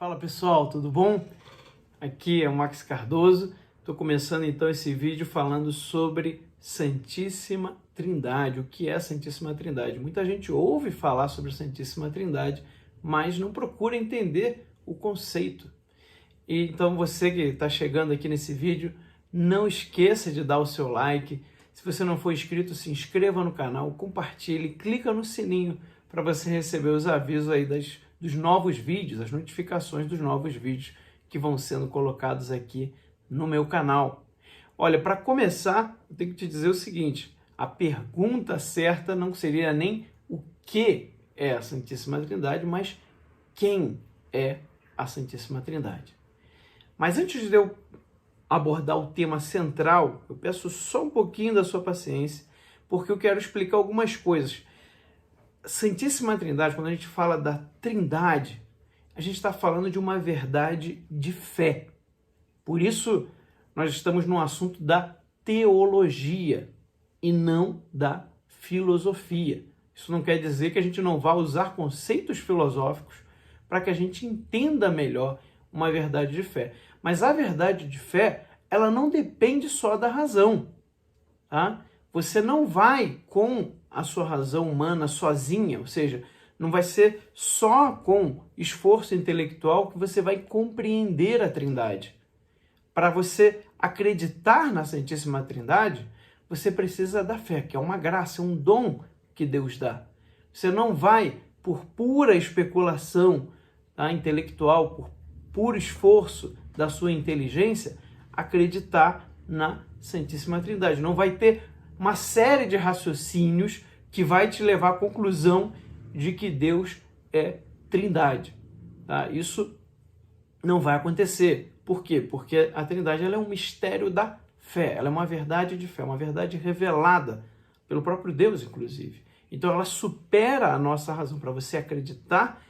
Fala pessoal, tudo bom? Aqui é o Max Cardoso. Estou começando então esse vídeo falando sobre Santíssima Trindade. O que é a Santíssima Trindade? Muita gente ouve falar sobre a Santíssima Trindade, mas não procura entender o conceito. E então você que está chegando aqui nesse vídeo, não esqueça de dar o seu like. Se você não for inscrito, se inscreva no canal, compartilhe, clica no sininho para você receber os avisos aí dos novos vídeos, as notificações dos novos vídeos que vão sendo colocados aqui no meu canal. Olha, para começar, eu tenho que te dizer o seguinte, a pergunta certa não seria nem o que é a Santíssima Trindade, mas quem é a Santíssima Trindade. Mas antes de eu abordar o tema central, eu peço só um pouquinho da sua paciência, porque eu quero explicar algumas coisas. Santíssima Trindade, quando a gente fala da Trindade, a gente está falando de uma verdade de fé. Por isso, nós estamos no assunto da teologia e não da filosofia. Isso não quer dizer que a gente não vá usar conceitos filosóficos para que a gente entenda melhor uma verdade de fé. Mas a verdade de fé, ela não depende só da razão, tá? Você não vai com a sua razão humana sozinha, ou seja, não vai ser só com esforço intelectual que você vai compreender a Trindade. Para você acreditar na Santíssima Trindade, você precisa da fé, que é uma graça, um dom que Deus dá. Você não vai, por pura especulação, tá, intelectual, por puro esforço da sua inteligência, acreditar na Santíssima Trindade. Não vai ter uma série de raciocínios que vai te levar à conclusão de que Deus é Trindade. Tá? Isso não vai acontecer. Por quê? Porque a Trindade ela é um mistério da fé, ela é uma verdade de fé, uma verdade revelada pelo próprio Deus, inclusive. Então ela supera a nossa razão. Para você acreditar,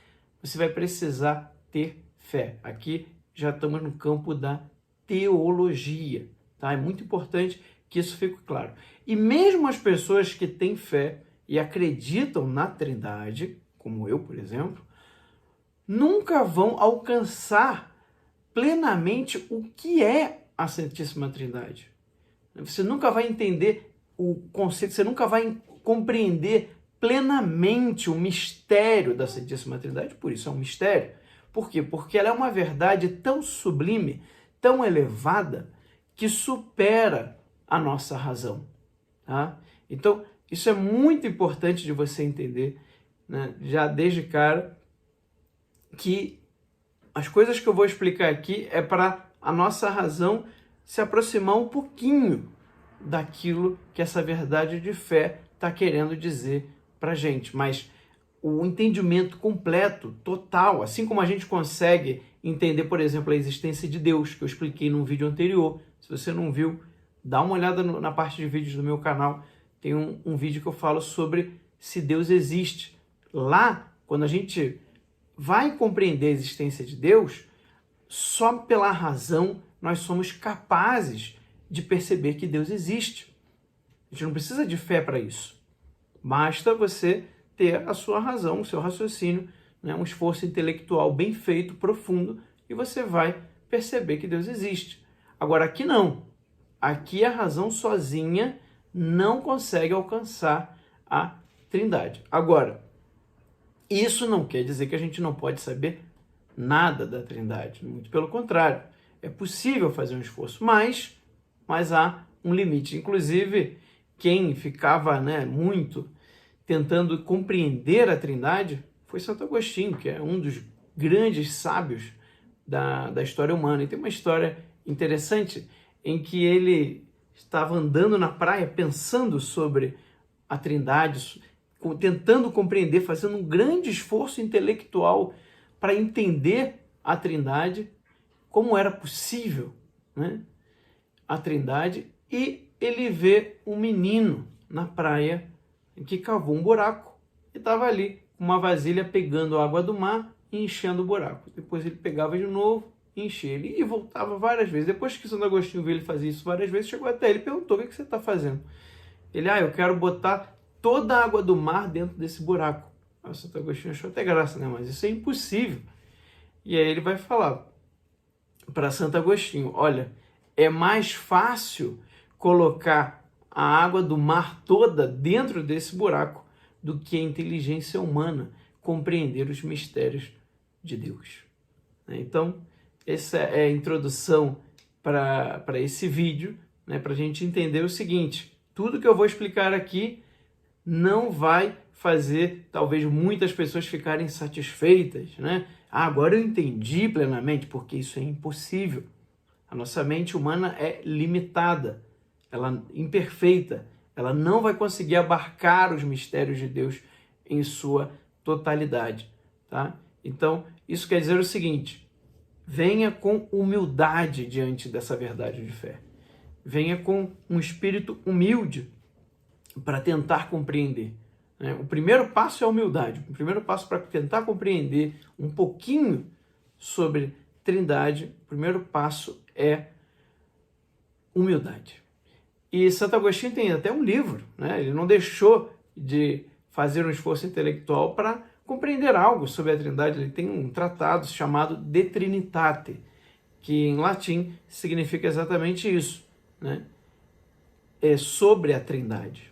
você vai precisar ter fé. Aqui já estamos no campo da teologia. Tá? É muito importante que isso fique claro. E mesmo as pessoas que têm fé e acreditam na Trindade, como eu, por exemplo, nunca vão alcançar plenamente o que é a Santíssima Trindade. Você nunca vai entender o conceito, você nunca vai compreender plenamente o mistério da Santíssima Trindade, por isso é um mistério. Por quê? Porque ela é uma verdade tão sublime, tão elevada, que supera a nossa razão. Tá? Então, isso é muito importante de você entender, né, já desde cara, que as coisas que eu vou explicar aqui é para a nossa razão se aproximar um pouquinho daquilo que essa verdade de fé está querendo dizer para a gente. Mas o entendimento completo, total, assim como a gente consegue entender, por exemplo, a existência de Deus, que eu expliquei num vídeo anterior. Se você não viu, dá uma olhada na parte de vídeos do meu canal. Tem um vídeo que eu falo sobre se Deus existe. Lá, quando a gente vai compreender a existência de Deus, só pela razão nós somos capazes de perceber que Deus existe. A gente não precisa de fé para isso. Basta você ter a sua razão, o seu raciocínio, né, um esforço intelectual bem feito, profundo, e você vai perceber que Deus existe. Agora, aqui não. Aqui a razão sozinha não consegue alcançar a Trindade. Agora, isso não quer dizer que a gente não pode saber nada da Trindade. Muito pelo contrário. É possível fazer um esforço, mas há um limite. Inclusive, quem ficava, né, muito tentando compreender a Trindade foi Santo Agostinho, que é um dos grandes sábios da história humana. E tem uma história interessante em que ele estava andando na praia pensando sobre a Trindade, tentando compreender, fazendo um grande esforço intelectual para entender a Trindade, como era possível, né, a Trindade, e ele vê um menino na praia que cavou um buraco e estava ali com uma vasilha pegando a água do mar e enchendo o buraco. Depois ele pegava de novo e enchia ele e voltava várias vezes. Depois que Santo Agostinho viu ele fazer isso várias vezes, chegou até ele e perguntou: o que você está fazendo? Ele: eu quero botar toda a água do mar dentro desse buraco. O Santo Agostinho achou até graça, né? Mas isso é impossível. E aí ele vai falar para Santo Agostinho, olha, é mais fácil colocar a água do mar toda dentro desse buraco do que a inteligência humana compreender os mistérios de Deus. Então, essa é a introdução para esse vídeo, né, para a gente entender o seguinte: tudo que eu vou explicar aqui não vai fazer, talvez, muitas pessoas ficarem satisfeitas, né? Ah, agora eu entendi plenamente, porque isso é impossível. A nossa mente humana é limitada, ela é imperfeita, ela não vai conseguir abarcar os mistérios de Deus em sua totalidade, tá? Então, isso quer dizer o seguinte: venha com humildade diante dessa verdade de fé. Venha com um espírito humilde para tentar compreender. O primeiro passo é a humildade. O primeiro passo para tentar compreender um pouquinho sobre Trindade, o primeiro passo é humildade. E Santo Agostinho tem até um livro, né? Ele não deixou de fazer um esforço intelectual para compreender algo sobre a Trindade. Ele tem um tratado chamado De Trinitate, que em latim significa exatamente isso, né? É sobre a Trindade.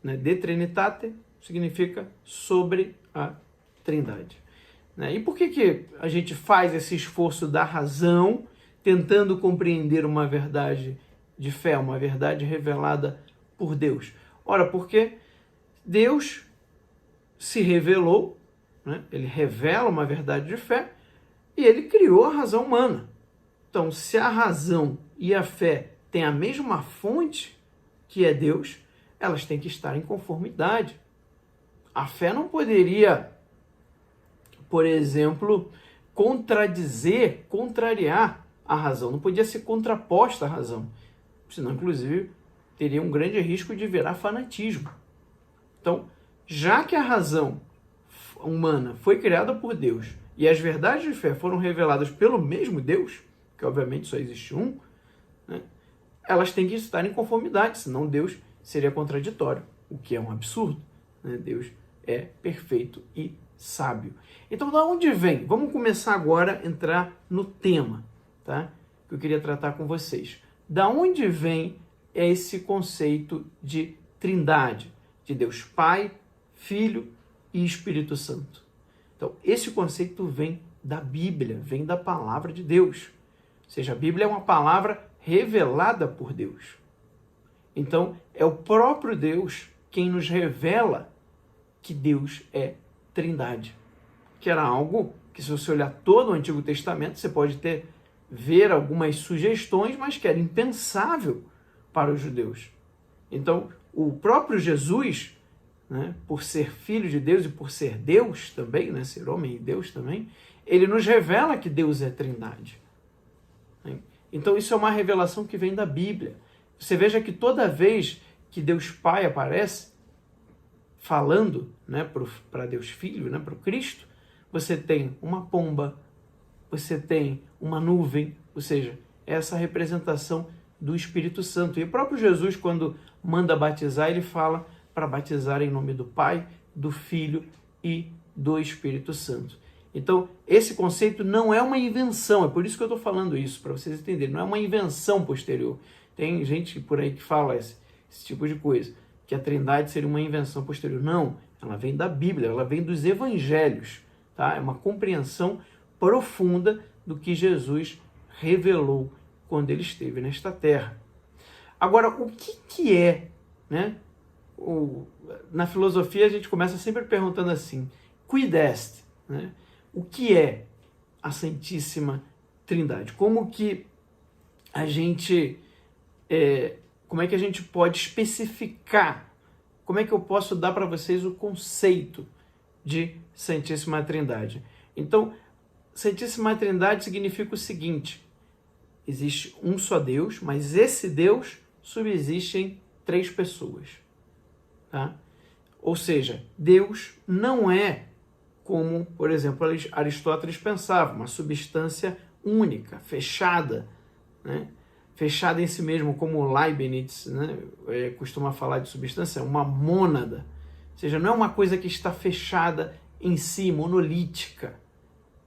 De Trinitate significa sobre a Trindade. E por que a gente faz esse esforço da razão, tentando compreender uma verdade de fé, uma verdade revelada por Deus? Ora, porque Deus se revelou, né? Ele revela uma verdade de fé e ele criou a razão humana. Então, se a razão e a fé têm a mesma fonte, que é Deus, elas têm que estar em conformidade. A fé não poderia, por exemplo, contrariar a razão, não podia ser contraposta à razão, senão, inclusive, teria um grande risco de virar fanatismo. Então, já que a razão humana foi criada por Deus e as verdades de fé foram reveladas pelo mesmo Deus, que obviamente só existe um, né, elas têm que estar em conformidade, senão Deus seria contraditório, o que é um absurdo, né? Deus é perfeito e sábio. Então, da onde vem? Vamos começar agora a entrar no tema, tá? Que eu queria tratar com vocês. Da onde vem esse conceito de Trindade, de Deus Pai, Filho e Espírito Santo? Então, esse conceito vem da Bíblia, vem da palavra de Deus. Ou seja, a Bíblia é uma palavra revelada por Deus. Então, é o próprio Deus quem nos revela que Deus é Trindade. Que era algo que, se você olhar todo o Antigo Testamento, você pode ver algumas sugestões, mas que era impensável para os judeus. Então, o próprio Jesus, né, por ser filho de Deus e por ser Deus também, né, ser homem e Deus também, ele nos revela que Deus é Trindade. Então, isso é uma revelação que vem da Bíblia. Você veja que toda vez que Deus Pai aparece falando, né, para Deus Filho, né, para o Cristo, você tem uma pomba, você tem uma nuvem, ou seja, essa representação do Espírito Santo. E o próprio Jesus, quando manda batizar, ele fala para batizar em nome do Pai, do Filho e do Espírito Santo. Então, esse conceito não é uma invenção, é por isso que eu estou falando isso, para vocês entenderem, não é uma invenção posterior. Tem gente por aí que fala esse tipo de coisa, que a Trindade seria uma invenção posterior. Não, ela vem da Bíblia, ela vem dos Evangelhos, tá? É uma compreensão profunda do que Jesus revelou quando ele esteve nesta terra. Agora, o que é, né? Na filosofia a gente começa sempre perguntando assim, quid est, né? O que é a Santíssima Trindade? Como que a gente, como é que a gente pode especificar? Como é que eu posso dar para vocês o conceito de Santíssima Trindade? Então, Santíssima Trindade significa o seguinte: existe um só Deus, mas esse Deus subsiste em três pessoas. Tá? Ou seja, Deus não é como, por exemplo, Aristóteles pensava, uma substância única, fechada, né? Fechada em si mesmo, como Leibniz, né, costuma falar de substância, uma mônada. Ou seja, não é uma coisa que está fechada em si, monolítica.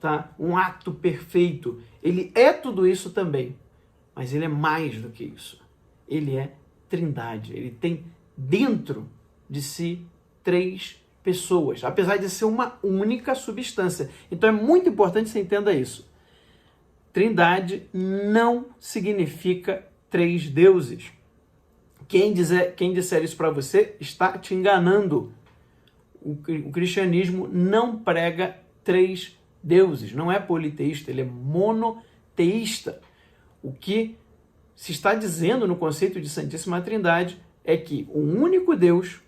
tá? Um ato perfeito. Ele é tudo isso também, mas ele é mais do que isso. Ele é trindade. Ele tem dentro de si 3 pessoas, apesar de ser uma única substância. Então é muito importante que você entenda isso. Trindade não significa 3 deuses. Quem disser isso para você está te enganando. O cristianismo não prega 3 deuses, não é politeísta, ele é monoteísta. O que se está dizendo no conceito de Santíssima Trindade é que um único Deus,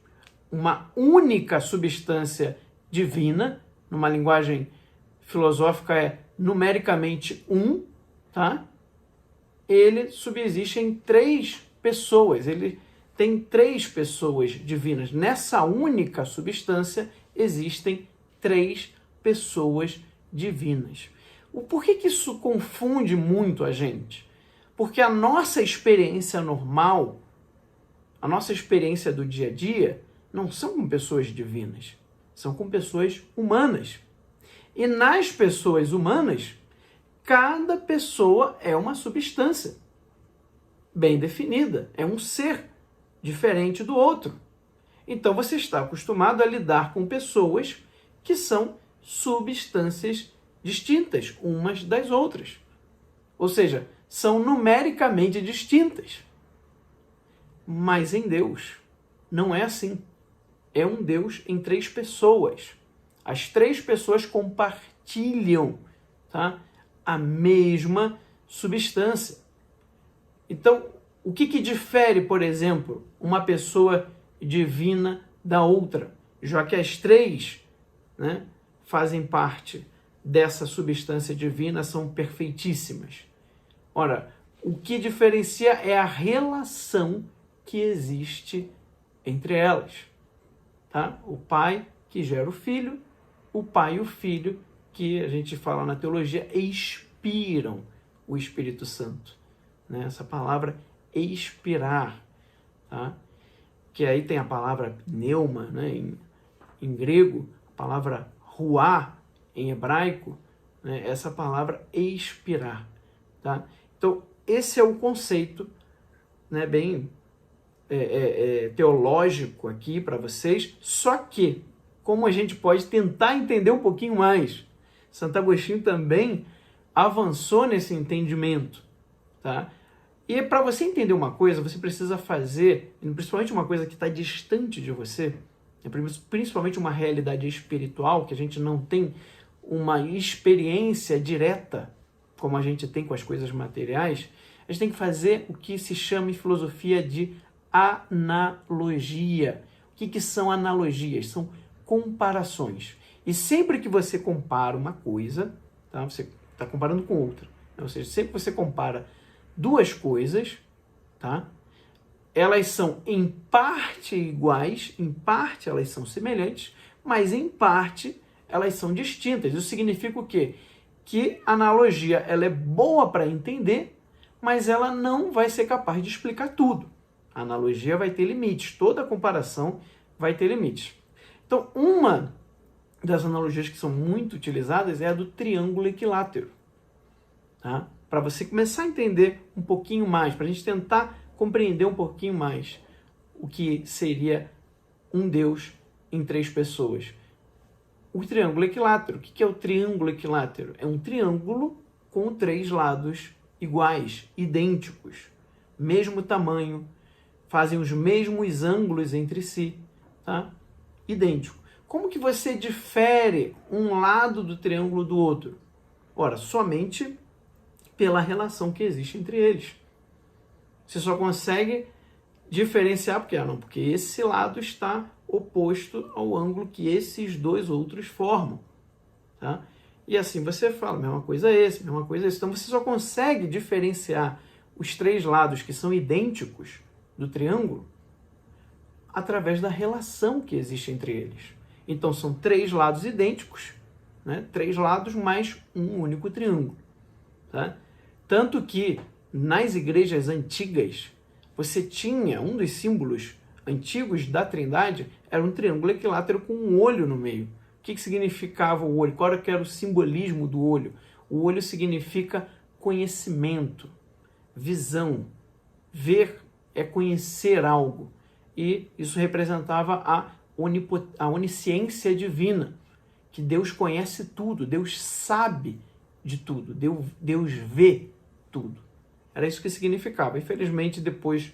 uma única substância divina, numa linguagem filosófica é numericamente um, tá? Ele subsiste em 3 pessoas, ele tem 3 pessoas divinas. Nessa única substância existem 3 pessoas divinas. Por que isso confunde muito a gente? Porque a nossa experiência normal, a nossa experiência do dia a dia, não são com pessoas divinas, são com pessoas humanas. E nas pessoas humanas, cada pessoa é uma substância bem definida, é um ser diferente do outro. Então você está acostumado a lidar com pessoas que são substâncias distintas umas das outras. Ou seja, são numericamente distintas. Mas em Deus não é assim. É um Deus em 3 pessoas. As 3 pessoas compartilham, tá, a mesma substância. Então, o que difere, por exemplo, uma pessoa divina da outra? Já que as 3, né, fazem parte dessa substância divina, são perfeitíssimas. Ora, o que diferencia é a relação que existe entre elas. Tá? O Pai que gera o Filho, o Pai e o Filho, que a gente fala na teologia, expiram o Espírito Santo. Né? Essa palavra expirar, tá? Que aí tem a palavra pneuma, né? em grego, a palavra ruá em hebraico, né? Essa palavra expirar. Tá? Então, esse é o conceito, né, bem teológico aqui para vocês, só que, como a gente pode tentar entender um pouquinho mais, Santo Agostinho também avançou nesse entendimento, tá? E para você entender uma coisa, você precisa fazer, principalmente uma coisa que está distante de você, principalmente uma realidade espiritual, que a gente não tem uma experiência direta, como a gente tem com as coisas materiais, a gente tem que fazer o que se chama em filosofia de analogia. O que são analogias? São comparações. E sempre que você compara uma coisa, tá? Você está comparando com outra. Ou seja, sempre que você compara 2 coisas, tá? Elas são em parte iguais, em parte elas são semelhantes, mas em parte elas são distintas. Isso significa o quê? Que a analogia ela é boa para entender, mas ela não vai ser capaz de explicar tudo. A analogia vai ter limites, toda comparação vai ter limites. Então, uma das analogias que são muito utilizadas é a do triângulo equilátero. Tá? Para você começar a entender um pouquinho mais, para a gente tentar compreender um pouquinho mais o que seria um Deus em 3 pessoas. O triângulo equilátero. O que é o triângulo equilátero? É um triângulo com 3 lados iguais, idênticos, mesmo tamanho, fazem os mesmos ângulos entre si, tá? Idêntico. Como que você difere um lado do triângulo do outro? Ora, somente pela relação que existe entre eles. Você só consegue diferenciar porque esse lado está oposto ao ângulo que esses 2 outros formam, tá? E assim você fala, mesma coisa é esse, mesma coisa é esse. Então você só consegue diferenciar os 3 lados que são idênticos do triângulo através da relação que existe entre eles. Então são 3 lados idênticos, né? 3 lados mais um único triângulo, tá? Tanto que nas igrejas antigas você tinha um dos símbolos antigos da Trindade era um triângulo equilátero com um olho no meio, que significava o olho? Qual era o simbolismo do olho? O olho significa conhecimento, visão. Ver é conhecer algo. E isso representava a onisciência divina, que Deus conhece tudo, Deus sabe de tudo, Deus vê tudo. Era isso que significava. Infelizmente, depois,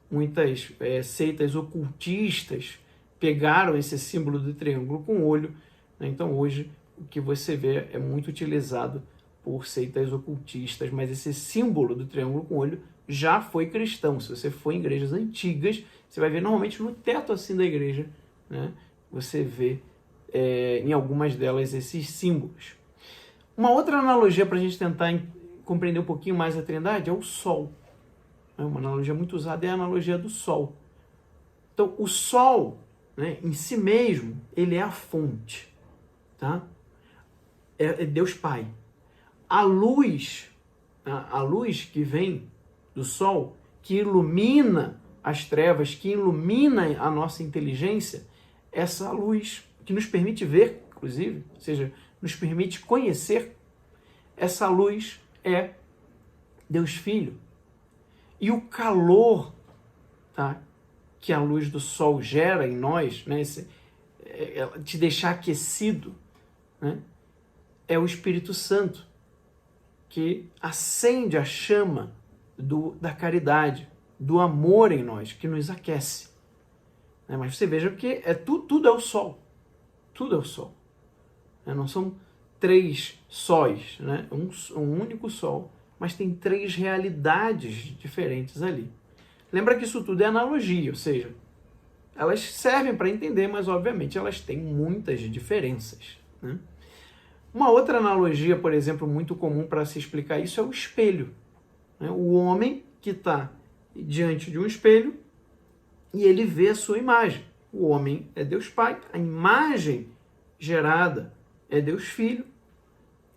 muitas seitas ocultistas pegaram esse símbolo do triângulo com olho, né? Então, hoje, o que você vê é muito utilizado por seitas ocultistas, mas esse símbolo do triângulo com olho já foi cristão. Se você for em igrejas antigas, você vai ver normalmente no teto assim da igreja, né? Você vê em algumas delas esses símbolos. Uma outra analogia para a gente tentar compreender um pouquinho mais a Trindade é o Sol. Uma analogia muito usada é a analogia do Sol. Então, o Sol, né, em si mesmo, ele é a fonte, tá? É Deus Pai. A luz que vem do Sol, que ilumina as trevas, que ilumina a nossa inteligência, essa luz que nos permite ver, inclusive, ou seja, nos permite conhecer, essa luz é Deus Filho. E o calor, tá, que a luz do Sol gera em nós, né, te deixar aquecido, né, é o Espírito Santo, que acende a chama da caridade, do amor em nós, que nos aquece. Mas você veja que tudo é o Sol. Tudo é o Sol. Não são três sóis, né? Um único Sol, mas tem três realidades diferentes ali. Lembra que isso tudo é analogia, ou seja, elas servem para entender, mas obviamente elas têm muitas diferenças, né? Uma outra analogia, por exemplo, muito comum para se explicar isso é o espelho. O homem que está diante de um espelho e ele vê a sua imagem. O homem é Deus Pai, a imagem gerada é Deus Filho,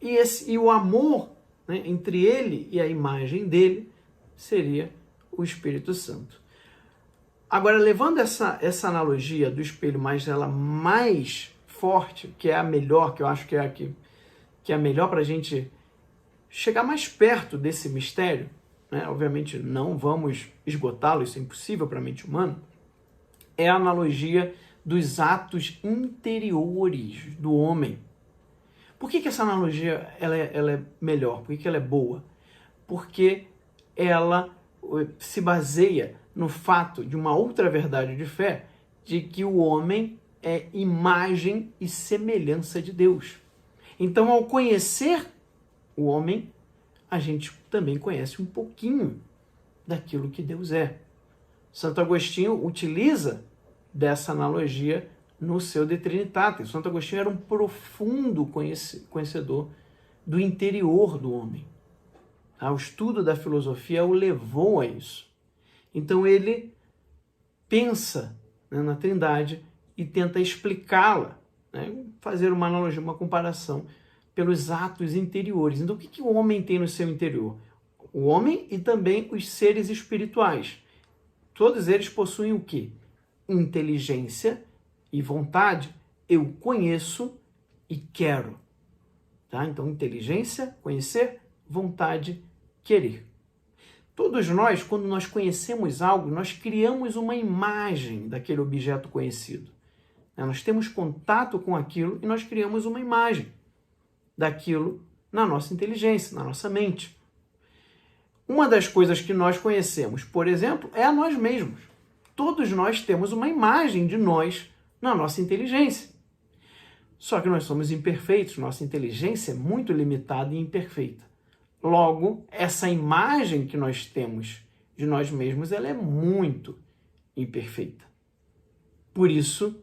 e o amor, né, entre ele e a imagem dele seria o Espírito Santo. Agora, levando essa analogia do espelho, mas ela mais forte, que é a melhor, que eu acho que é a melhor para a gente chegar mais perto desse mistério, né? Obviamente não vamos esgotá-lo, isso é impossível para a mente humana, é a analogia dos atos interiores do homem. Por que essa analogia ela é melhor? Por que ela é boa? Porque ela se baseia no fato de uma outra verdade de fé, de que o homem é imagem e semelhança de Deus. Então, ao conhecer o homem, a gente também conhece um pouquinho daquilo que Deus é. Santo Agostinho utiliza dessa analogia no seu De Trinitate. Santo Agostinho era um profundo conhecedor do interior do homem. O estudo da filosofia o levou a isso. Então ele pensa, né, na Trindade e tenta explicá-la, né, fazer uma analogia, uma comparação pelos atos interiores. Então o que o homem tem no seu interior? O homem e também os seres espirituais. Todos eles possuem o quê? Inteligência e vontade. Eu conheço e quero. Tá? Então, inteligência, conhecer, vontade, querer. Todos nós, quando nós conhecemos algo, nós criamos uma imagem daquele objeto conhecido. Nós temos contato com aquilo e nós criamos uma imagem daquilo na nossa inteligência, na nossa mente. Uma das coisas que nós conhecemos, por exemplo, é a nós mesmos. Todos nós temos uma imagem de nós na nossa inteligência. Só que nós somos imperfeitos, nossa inteligência é muito limitada e imperfeita. Logo, essa imagem que nós temos de nós mesmos, ela é muito imperfeita. Por isso,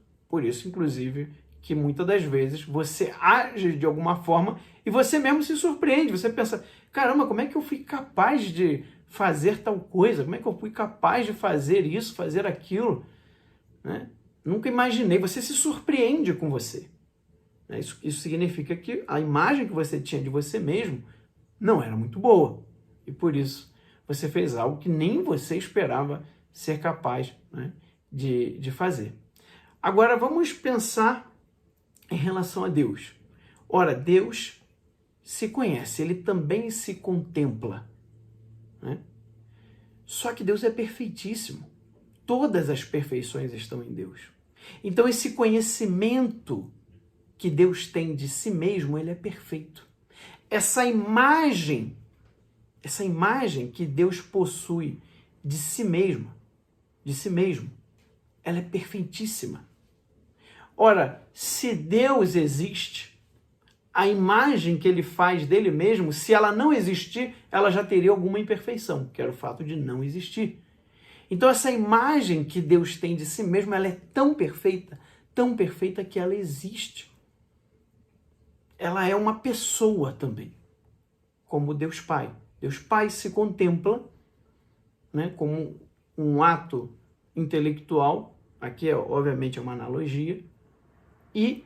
inclusive, que muitas das vezes você age de alguma forma e você mesmo se surpreende. Você pensa, caramba, como é que eu fui capaz de fazer tal coisa? Como é que eu fui capaz de fazer isso, fazer aquilo? Né? Nunca imaginei. Você se surpreende com você. Isso significa que a imagem que você tinha de você mesmo não era muito boa. E por isso você fez algo que nem você esperava ser capaz, né, de fazer. Agora vamos pensar em relação a Deus. Ora, Deus se conhece, ele também se contempla, né? Só que Deus é perfeitíssimo. Todas as perfeições estão em Deus. Então, esse conhecimento que Deus tem de si mesmo, ele é perfeito. Essa imagem que Deus possui de si mesmo, ela é perfeitíssima. Ora, se Deus existe, a imagem que ele faz dele mesmo, se ela não existir, ela já teria alguma imperfeição, que era o fato de não existir. Então essa imagem que Deus tem de si mesmo, ela é tão perfeita que ela existe. Ela é uma pessoa também, como Deus Pai. Deus Pai se contempla, né, como um ato intelectual, aqui é obviamente uma analogia, e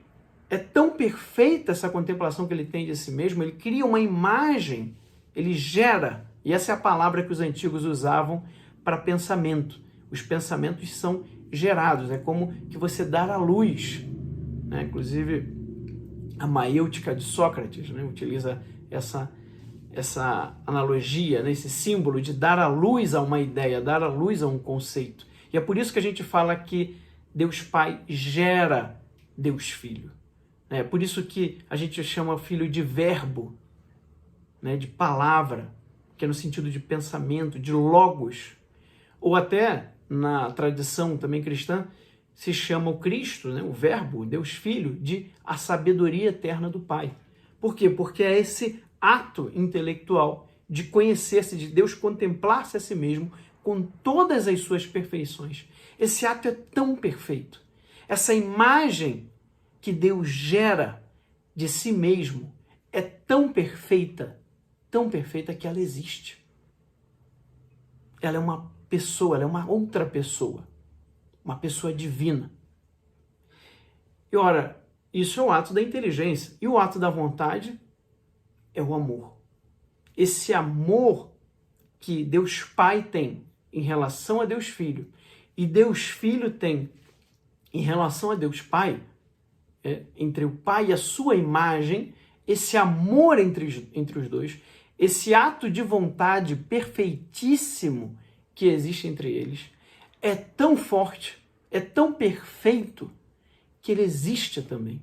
é tão perfeita essa contemplação que ele tem de si mesmo, ele cria uma imagem, ele gera, e essa é a palavra que os antigos usavam para pensamento. Os pensamentos são gerados, é como que você dar à luz, né? Inclusive, a maêutica de Sócrates, né, utiliza essa analogia, né, esse símbolo de dar à luz a uma ideia, dar à luz a um conceito. E é por isso que a gente fala que Deus Pai gera Deus Filho. É por isso que a gente chama filho de verbo, né, de palavra, que é no sentido de pensamento, de logos. Ou até, na tradição também cristã, se chama o Cristo, né, o verbo, Deus Filho, de a sabedoria eterna do Pai. Por quê? Porque é esse ato intelectual de conhecer-se, de Deus contemplar-se a si mesmo com todas as suas perfeições. Esse ato é tão perfeito. Essa imagem que Deus gera de si mesmo é tão perfeita que ela existe. Ela é uma pessoa, ela é uma outra pessoa, uma pessoa divina. E ora, isso é o ato da inteligência. E o ato da vontade é o amor. Esse amor que Deus Pai tem em relação a Deus Filho e Deus Filho tem em relação a Deus Pai, entre o Pai e a sua imagem, esse amor entre os dois, esse ato de vontade perfeitíssimo que existe entre eles, é tão forte, é tão perfeito, que ele existe também,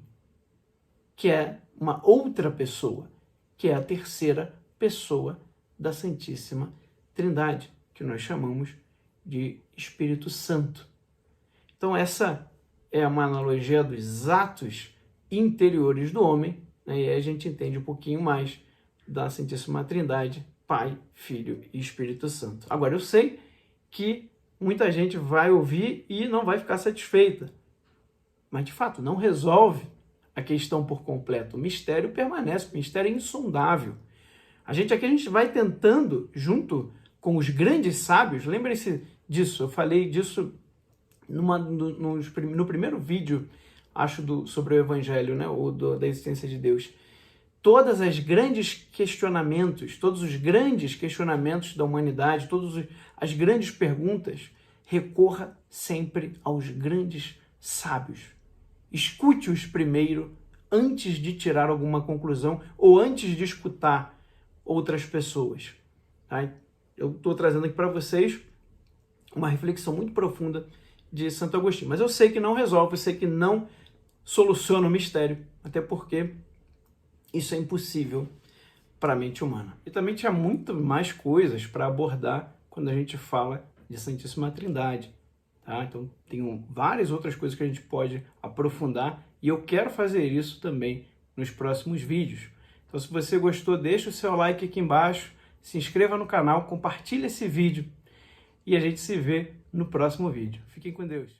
que é uma outra pessoa, que é a terceira pessoa da Santíssima Trindade, que nós chamamos de Espírito Santo. Então essa é uma analogia dos atos interiores do homem, né? E aí a gente entende um pouquinho mais da Santíssima Trindade, Pai, Filho e Espírito Santo. Agora, eu sei que muita gente vai ouvir e não vai ficar satisfeita, mas de fato não resolve a questão por completo. O mistério permanece, o mistério é insondável. A gente vai tentando, junto com os grandes sábios, lembrem-se disso, eu falei disso no primeiro vídeo, acho, sobre o Evangelho, né, ou da existência de Deus. Todos os grandes questionamentos da humanidade, todas as grandes perguntas, recorra sempre aos grandes sábios. Escute-os primeiro, antes de tirar alguma conclusão ou antes de escutar outras pessoas. Tá? Eu estou trazendo aqui para vocês uma reflexão muito profunda de Santo Agostinho. Mas eu sei que não resolve, eu sei que não soluciona o mistério, até porque isso é impossível para a mente humana. E também tinha muito mais coisas para abordar quando a gente fala de Santíssima Trindade. Tá? Então, tem várias outras coisas que a gente pode aprofundar e eu quero fazer isso também nos próximos vídeos. Então, se você gostou, deixa o seu like aqui embaixo, se inscreva no canal, compartilhe esse vídeo e a gente se vê no próximo vídeo. Fiquem com Deus.